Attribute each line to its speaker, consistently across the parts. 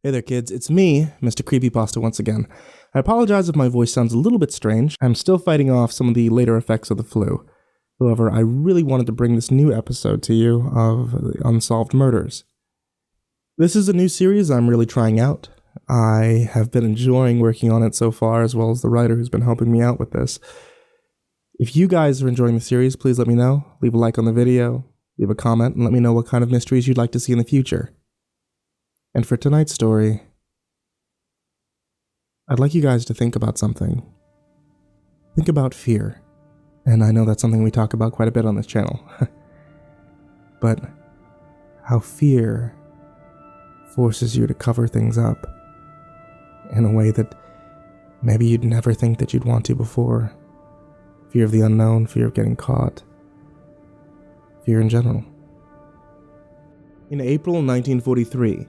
Speaker 1: Hey there kids, it's me, MrCreepyPasta once again. I apologize if my voice sounds a little bit strange. I'm still fighting off some of the later effects of the flu. However, I really wanted to bring this new episode to you of the Unsolved Murders. This is a new series I'm really trying out. I have been enjoying working on it so far, as well as the writer who's been helping me out with this. If you guys are enjoying the series, please let me know. Leave a like on the video, leave a comment, and let me know what kind of mysteries you'd like to see in the future. And for tonight's story, I'd like you guys to think about something. Think about fear. And I know that's something we talk about quite a bit on this channel. But how fear forces you to cover things up in a way that maybe you'd never think that you'd want to before. Fear of the unknown, fear of getting caught, fear in general. In April 1943,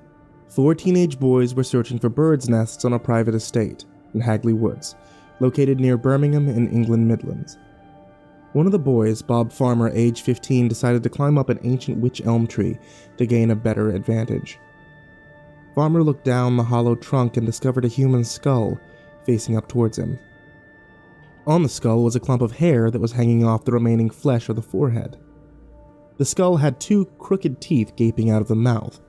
Speaker 1: 4 teenage boys were searching for birds' nests on a private estate in Hagley Woods, located near Birmingham in England Midlands. One of the boys, Bob Farmer, age 15, decided to climb up an ancient wych elm tree to gain a better advantage. Farmer looked down the hollow trunk and discovered a human skull facing up towards him. On the skull was a clump of hair that was hanging off the remaining flesh of the forehead. The skull had 2 crooked teeth gaping out of the mouth.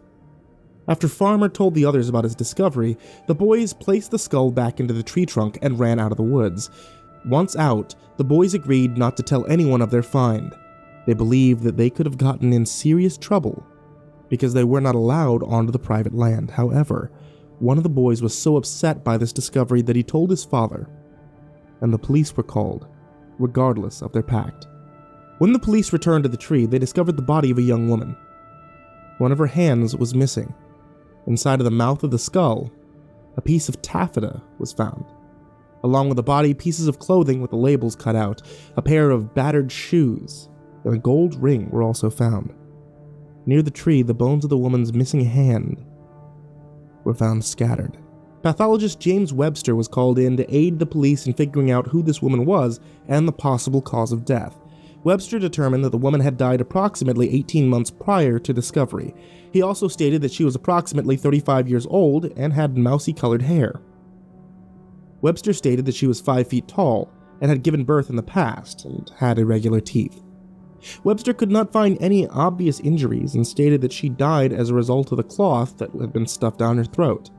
Speaker 1: After Farmer told the others about his discovery, the boys placed the skull back into the tree trunk and ran out of the woods. Once out, the boys agreed not to tell anyone of their find. They believed that they could have gotten in serious trouble because they were not allowed onto the private land. However, one of the boys was so upset by this discovery that he told his father, and the police were called, regardless of their pact. When the police returned to the tree, they discovered the body of a young woman. One of her hands was missing. Inside of the mouth of the skull, a piece of taffeta was found. Along with the body, pieces of clothing with the labels cut out, a pair of battered shoes, and a gold ring were also found. Near the tree, the bones of the woman's missing hand were found scattered. Pathologist James Webster was called in to aid the police in figuring out who this woman was and the possible cause of death. Webster determined that the woman had died approximately 18 months prior to discovery. He also stated that she was approximately 35 years old and had mousy-colored hair. Webster stated that she was 5 feet tall and had given birth in the past and had irregular teeth. Webster could not find any obvious injuries and stated that she died as a result of the cloth that had been stuffed down her throat.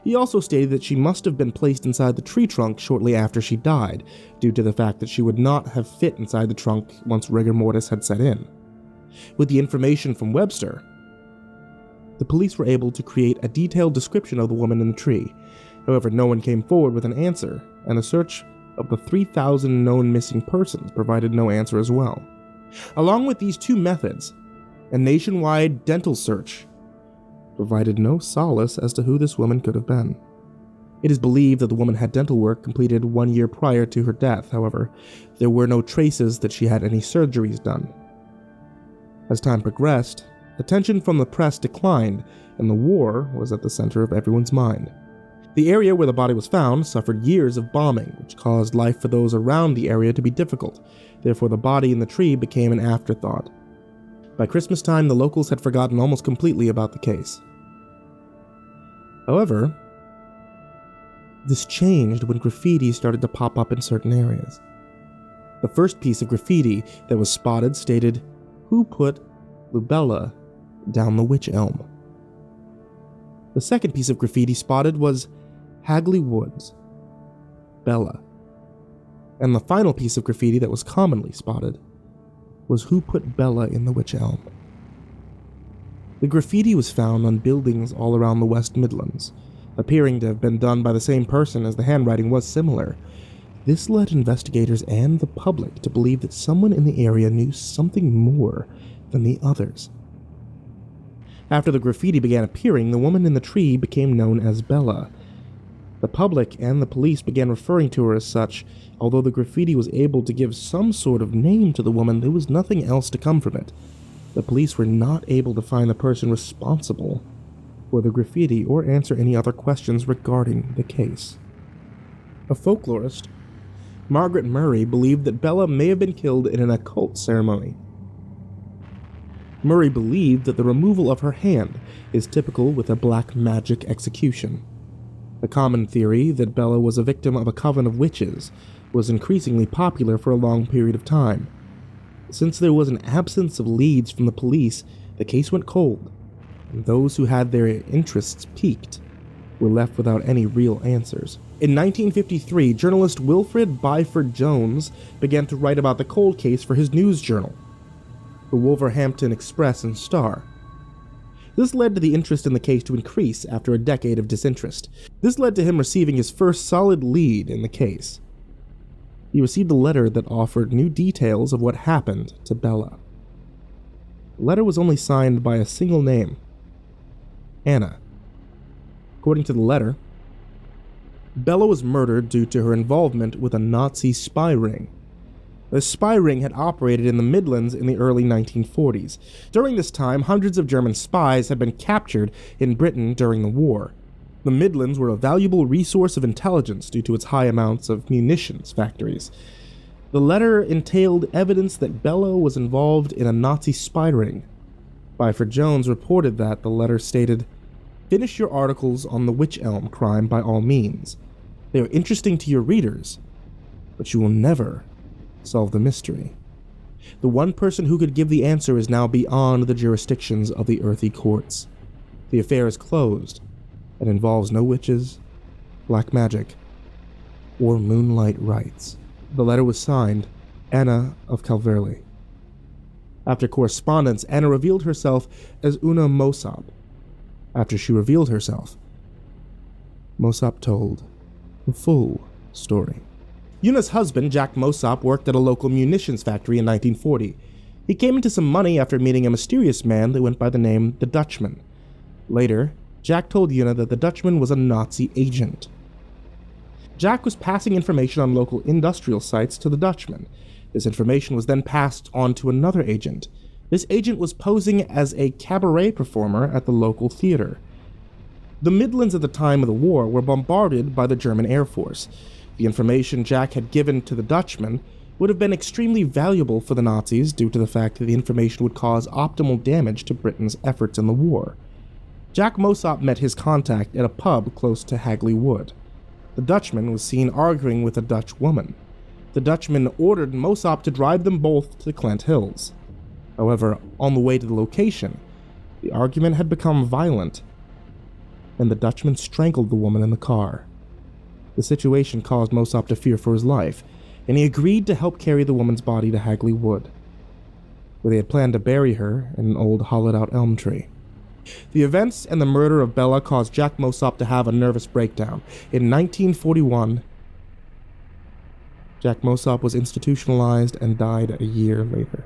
Speaker 1: He also stated that she must have been placed inside the tree trunk shortly after she died, due to the fact that she would not have fit inside the trunk once rigor mortis had set in. With the information from Webster, the police were able to create a detailed description of the woman in the tree. However, no one came forward with an answer, and a search of the 3,000 known missing persons provided no answer as well. Along with these 2 methods, a nationwide dental search provided no solace as to who this woman could have been. It is believed that the woman had dental work completed 1 year prior to her death. However, there were no traces that she had any surgeries done. As time progressed, attention from the press declined, and the war was at the center of everyone's mind. The area where the body was found suffered years of bombing, which caused life for those around the area to be difficult. Therefore, the body in the tree became an afterthought. By Christmas time, the locals had forgotten almost completely about the case. However, this changed when graffiti started to pop up in certain areas. The first piece of graffiti that was spotted stated, "Who put Lubella down the wych elm?" The second piece of graffiti spotted was Hagley Woods, Bella. And the final piece of graffiti that was commonly spotted was "Who put Bella in the wych elm?" The graffiti was found on buildings all around the West Midlands, appearing to have been done by the same person as the handwriting was similar. This led investigators and the public to believe that someone in the area knew something more than the others. After the graffiti began appearing, the woman in the tree became known as Bella. The public and the police began referring to her as such. Although the graffiti was able to give some sort of name to the woman, there was nothing else to come from it. The police were not able to find the person responsible for the graffiti or answer any other questions regarding the case. A folklorist, Margaret Murray, believed that Bella may have been killed in an occult ceremony. Murray believed that the removal of her hand is typical with a black magic execution. The common theory that Bella was a victim of a coven of witches was increasingly popular for a long period of time. Since there was an absence of leads from the police, the case went cold, and those who had their interests piqued were left without any real answers. In 1953, journalist Wilfred Byford Jones began to write about the cold case for his news journal, the Wolverhampton Express and Star. This led to the interest in the case to increase after a decade of disinterest. This led to him receiving his first solid lead in the case. He received a letter that offered new details of what happened to Bella. The letter was only signed by a single name, Anna. According to the letter, Bella was murdered due to her involvement with a Nazi spy ring. The spy ring had operated in the Midlands in the early 1940s. During this time, hundreds of German spies had been captured in Britain during the war. The Midlands were a valuable resource of intelligence due to its high amounts of munitions factories. The letter entailed evidence that Bella was involved in a Nazi spy ring. Byford Jones reported that the letter stated, "Finish your articles on the Wych Elm crime by all means. They are interesting to your readers, but you will never solve the mystery. The one person who could give the answer is now beyond the jurisdictions of the earthy courts. The affair is closed and involves no witches, black magic, or moonlight rites." The letter was signed Anna of Calverley. After correspondence, Anna revealed herself as Una Mosop. After she revealed herself, Mosop told the full story. Una's husband, Jack Mosop, worked at a local munitions factory in 1940. He came into some money after meeting a mysterious man that went by the name the Dutchman. Later, Jack told Una that the Dutchman was a Nazi agent. Jack was passing information on local industrial sites to the Dutchman. This information was then passed on to another agent. This agent was posing as a cabaret performer at the local theater. The Midlands at the time of the war were bombarded by the German Air Force. The information Jack had given to the Dutchman would have been extremely valuable for the Nazis due to the fact that the information would cause optimal damage to Britain's efforts in the war. Jack Mosop met his contact at a pub close to Hagley Wood. The Dutchman was seen arguing with a Dutch woman. The Dutchman ordered Mosop to drive them both to Clent Hills. However, on the way to the location, the argument had become violent, and the Dutchman strangled the woman in the car. The situation caused Mosop to fear for his life, and he agreed to help carry the woman's body to Hagley Wood, where they had planned to bury her in an old hollowed-out elm tree. The events and the murder of Bella caused Jack Mosop to have a nervous breakdown. In 1941, Jack Mosop was institutionalized and died a year later.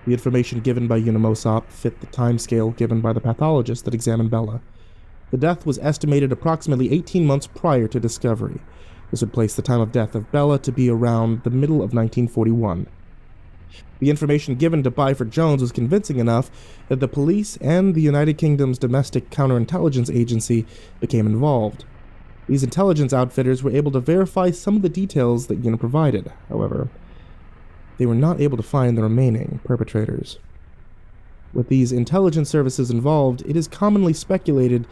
Speaker 1: The information given by Una Mosop fit the timescale given by the pathologist that examined Bella. The death was estimated approximately 18 months prior to discovery. This would place the time of death of Bella to be around the middle of 1941. The information given to Byford Jones was convincing enough that the police and the United Kingdom's Domestic Counterintelligence Agency became involved. These intelligence outfitters were able to verify some of the details that Una provided. However, they were not able to find the remaining perpetrators. With these intelligence services involved, it is commonly speculated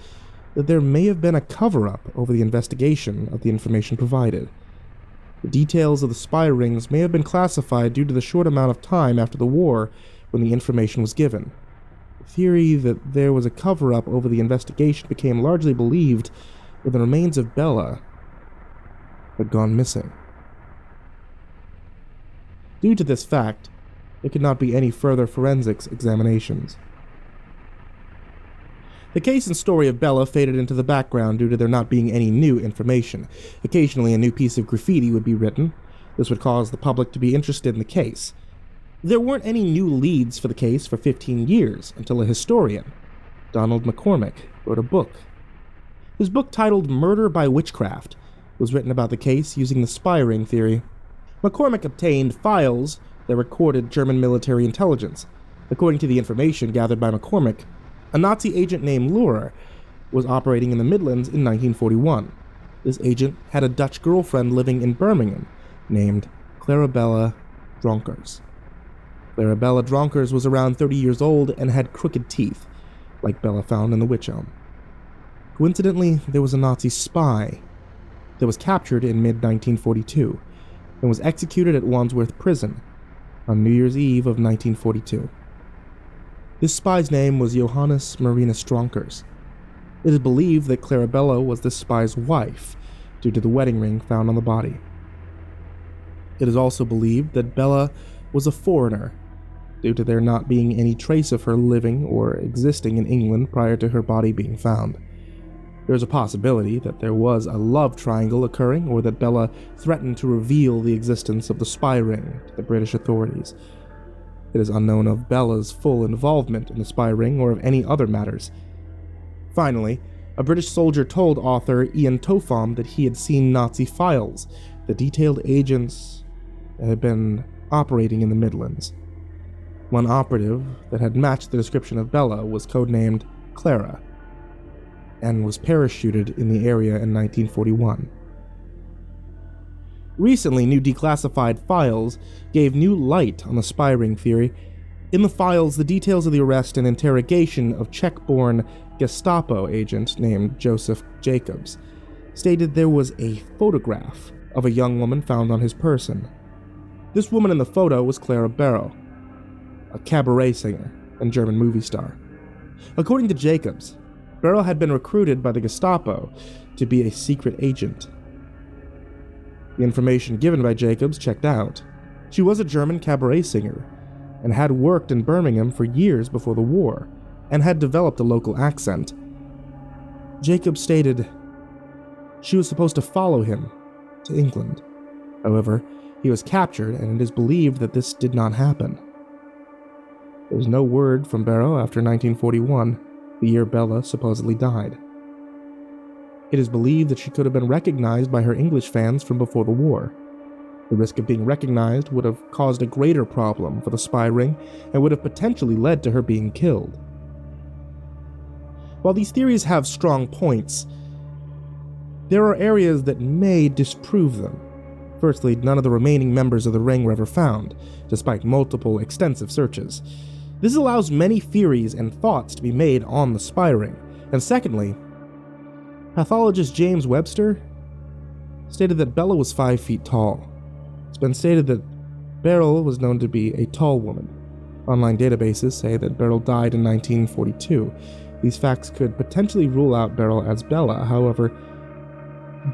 Speaker 1: that there may have been a cover-up over the investigation of the information provided. The details of the spy rings may have been classified due to the short amount of time after the war when the information was given. The theory that there was a cover-up over the investigation became largely believed when the remains of Bella had gone missing. Due to this fact, there could not be any further forensics examinations. The case and story of Bella faded into the background due to there not being any new information. Occasionally, a new piece of graffiti would be written. This would cause the public to be interested in the case. There weren't any new leads for the case for 15 years until a historian, Donald McCormick, wrote a book. His book, titled Murder by Witchcraft, was written about the case using the spy ring theory. McCormick obtained files that recorded German military intelligence. According to the information gathered by McCormick, a Nazi agent named Lurer was operating in the Midlands in 1941. This agent had a Dutch girlfriend living in Birmingham named Clarabella Dronkers. Clarabella Dronkers was around 30 years old and had crooked teeth, like Bella found in the witch elm. Coincidentally, there was a Nazi spy that was captured in mid-1942 and was executed at Wandsworth Prison on New Year's Eve of 1942. This spy's name was Johannes Marinus Dronkers. It is believed that Clarabella was the spy's wife due to the wedding ring found on the body. It is also believed that Bella was a foreigner due to there not being any trace of her living or existing in England prior to her body being found. There is a possibility that there was a love triangle occurring, or that Bella threatened to reveal the existence of the spy ring to the British authorities. It is unknown of Bella's full involvement in the spy ring or of any other matters. Finally, a British soldier told author Ian Tofam that he had seen Nazi files that detailed agents that had been operating in the Midlands. One operative that had matched the description of Bella was codenamed Clara, and was parachuted in the area in 1941. Recently, new declassified files gave new light on the spy ring theory. In the files, the details of the arrest and interrogation of Czech-born Gestapo agent named Joseph Jacobs stated there was a photograph of a young woman found on his person. This woman in the photo was Clara Barrow, a cabaret singer and German movie star. According to Jacobs, Barrow had been recruited by the Gestapo to be a secret agent. The information given by Jacobs checked out. She was a German cabaret singer and had worked in Birmingham for years before the war and had developed a local accent. Jacobs stated she was supposed to follow him to England. However, he was captured, and it is believed that this did not happen. There was no word from Barrow after 1941, the year Bella supposedly died. It is believed that she could have been recognized by her English fans from before the war. The risk of being recognized would have caused a greater problem for the spy ring and would have potentially led to her being killed. While these theories have strong points, there are areas that may disprove them. Firstly, none of the remaining members of the ring were ever found, despite multiple extensive searches. This allows many theories and thoughts to be made on the spy ring. And secondly, pathologist James Webster stated that Bella was 5 feet tall. It's been stated that Beryl was known to be a tall woman. Online databases say that Beryl died in 1942. These facts could potentially rule out Beryl as Bella. However,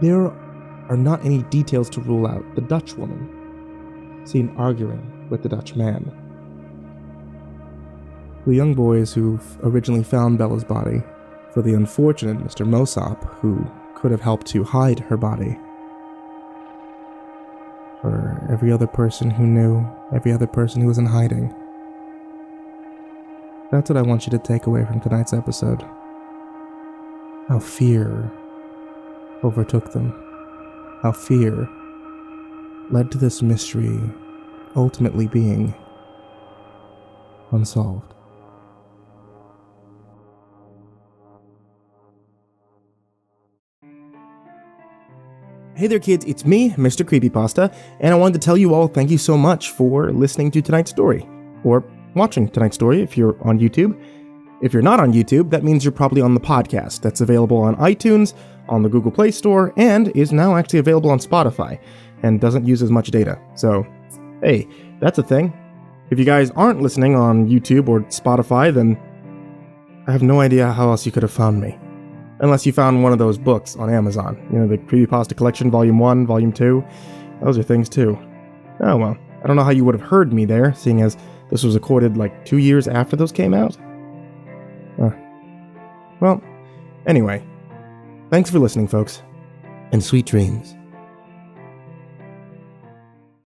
Speaker 1: there are not any details to rule out the Dutch woman seen arguing with the Dutch man. The young boys who originally found Bella's body, for the unfortunate Mr. Mosop, who could have helped to hide her body, for every other person who knew, every other person who was in hiding. That's what I want you to take away from tonight's episode. How fear overtook them. How fear led to this mystery ultimately being unsolved. Hey there kids, it's me, MrCreepyPasta, and I wanted to tell you all thank you so much for listening to tonight's story, or watching tonight's story if you're on YouTube. If you're not on YouTube, that means you're probably on the podcast that's available on iTunes, on the Google Play Store, and is now actually available on Spotify, and doesn't use as much data. So, hey, that's a thing. If you guys aren't listening on YouTube or Spotify, then I have no idea how else you could have found me. Unless you found one of those books on Amazon. You know, the CreepyPasta Collection, Volume 1, Volume 2. Those are things too. Oh well, I don't know how you would have heard me there, seeing as this was recorded like 2 years after those came out. Well, anyway. Thanks for listening, folks. And sweet dreams.